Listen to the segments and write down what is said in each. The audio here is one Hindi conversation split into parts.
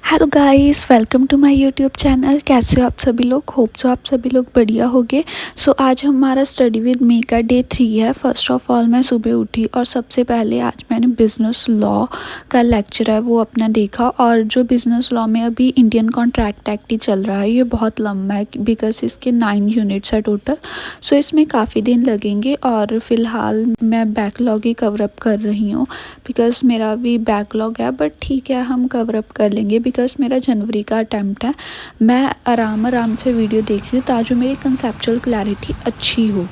Hello guys, welcome to my YouTube channel. कैसे हो आप सभी लोग? होप सो आप सभी लोग बढ़िया होगे। सो आज हमारा स्टडी विद मी का डे 3 है। फर्स्ट ऑफ ऑल मैं सुबह उठी और सबसे पहले आज मैंने बिज़नेस लॉ का लेक्चर है वो अपना देखा। और जो बिज़नेस लॉ में अभी इंडियन कॉन्ट्रैक्ट एक्ट ही चल रहा है, ये बहुत लंबा है बिकॉज इसके 9 यूनिट्स है टोटल। सो इसमें काफ़ी दिन लगेंगे और फ़िलहाल मैं बैकलॉग ही कवरअप कर रही हूँ बिकॉज मेरा भी बैकलॉग है, बट ठीक है हम कवरअप कर लेंगे बिकॉज मेरा जनवरी का अटैम्प्ट है। मैं आराम से वीडियो देख रही हूँ ताकि मेरी कंसेप्चुअल क्लैरिटी अच्छी हो।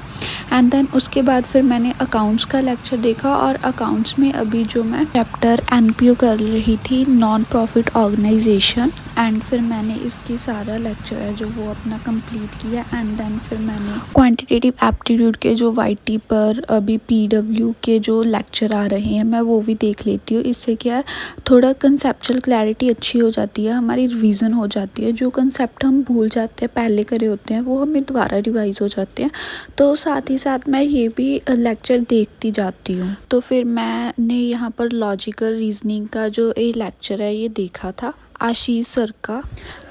एंड देन उसके बाद फिर मैंने अकाउंट्स का लेक्चर देखा और अकाउंट्स में अभी जो मैं चैप्टर एनपीओ कर रही थी, नॉन प्रॉफिट ऑर्गेनाइजेशन, एंड फिर मैंने इसकी सारा लेक्चर है जो वो अपना कंप्लीट किया। एंड देन फिर मैंने क्वांटिटेटिव एप्टीट्यूड के जो वाईटी पर अभी पीडब्ल्यू के जो लेक्चर आ रहे हैं मैं वो भी देख लेती हूँ। इससे क्या है, थोड़ा कंसेप्चुअल क्लैरिटी अच्छी हो जाती है, हमारी रिवीजन हो जाती है। जो कंसेप्ट हम भूल जाते हैं पहले करे होते हैं वो हमें दोबारा रिवाइज हो जाते हैं। तो साथ ही साथ मैं ये भी लेक्चर देखती जाती हूँ। तो फिर मैंने यहाँ पर लॉजिकल रीजनिंग का जो ये लेक्चर है ये देखा था आशीष सर का।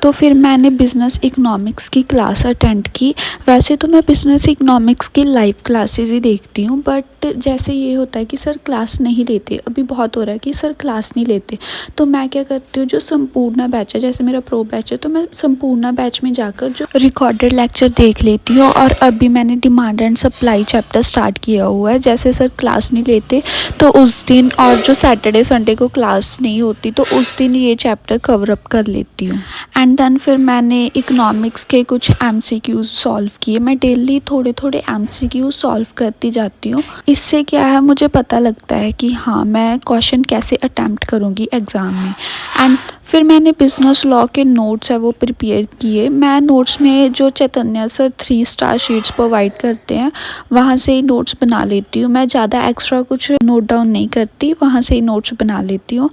तो फिर मैंने बिज़नेस इकोनॉमिक्स की क्लास अटेंड की। वैसे तो मैं बिज़नेस इकोनॉमिक्स की लाइव क्लासेस ही देखती हूँ, बट जैसे ये होता है कि सर क्लास नहीं लेते, अभी बहुत हो रहा है कि सर क्लास नहीं लेते, तो मैं क्या करती हूँ, जो संपूर्ण बैच है, जैसे मेरा प्रो बैच है, तो मैं संपूर्ण बैच में जाकर जो रिकॉर्डेड लेक्चर देख लेती हूँ। और अभी मैंने demand and supply chapter start किया हुआ है। जैसे सर क्लास नहीं लेते तो उस दिन, और जो सैटरडे संडे को क्लास नहीं होती तो उस दिन ये चैप्टर कवर अप कर लेती हूँ। एंड देन फिर मैंने इकोनॉमिक्स के कुछ एमसीक्यूज सॉल्व किए। मैं डेली थोड़े थोड़े एमसीक्यूज सॉल्व करती जाती हूँ। इससे क्या है, मुझे पता लगता है कि हाँ मैं क्वेश्चन कैसे अटैम्प्ट करूँगी एग्ज़ाम में। एंड फिर मैंने बिज़नेस लॉ के नोट्स है वो प्रिपेयर किए। मैं नोट्स में जो चैतन्य सर 3 स्टार शीट्स प्रोवाइड करते हैं वहाँ से ही नोट्स बना लेती हूँ। मैं ज़्यादा एक्स्ट्रा कुछ नोट डाउन नहीं करती, वहाँ से ही नोट्स बना लेती हूँ।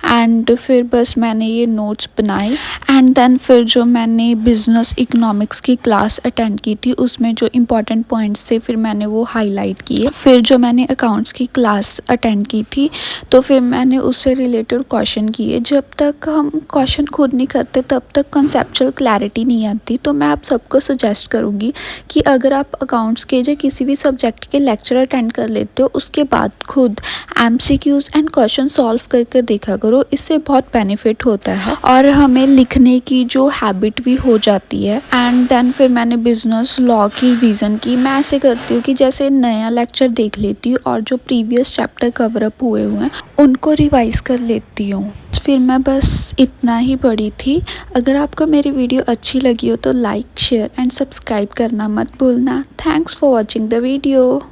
एंड फिर बस मैंने ये नोट्स बनाए। एंड देन फिर जो मैंने बिज़नेस इकोनॉमिक्स की क्लास अटेंड की थी उसमें जो इम्पोर्टेंट पॉइंट्स थे फिर मैंने वो हाईलाइट किए। फिर जो मैंने अकाउंट्स की क्लास अटेंड की थी तो फिर मैंने उससे रिलेटेड क्वेश्चन किए। जब तक हम क्वेश्चन खुद नहीं करते तब तक कंसेप्चुअल क्लैरिटी नहीं आती। तो मैं आप सबको सजेस्ट करूँगी कि अगर आप अकाउंट्स के या किसी भी सब्जेक्ट के लेक्चर अटेंड कर लेते हो उसके बाद खुद एमसीक्यूज एंड क्वेश्चन सॉल्व करके देखा करो, इससे बहुत बेनिफिट होता है और हमें लिखने की जो हैबिट भी हो जाती है। एंड देन फिर मैंने बिजनेस लॉ की रिवीजन की। मैं ऐसे करती हूँ कि जैसे नया लेक्चर देख लेती हूँ और जो प्रीवियस चैप्टर कवर अप हुए हैं उनको रिवाइज कर लेती हूँ। फिर मैं बस इतना ही पढ़ी थी। अगर आपको मेरी वीडियो अच्छी लगी हो तो लाइक, शेयर एंड सब्सक्राइब करना मत भूलना। Thanks for watching the video.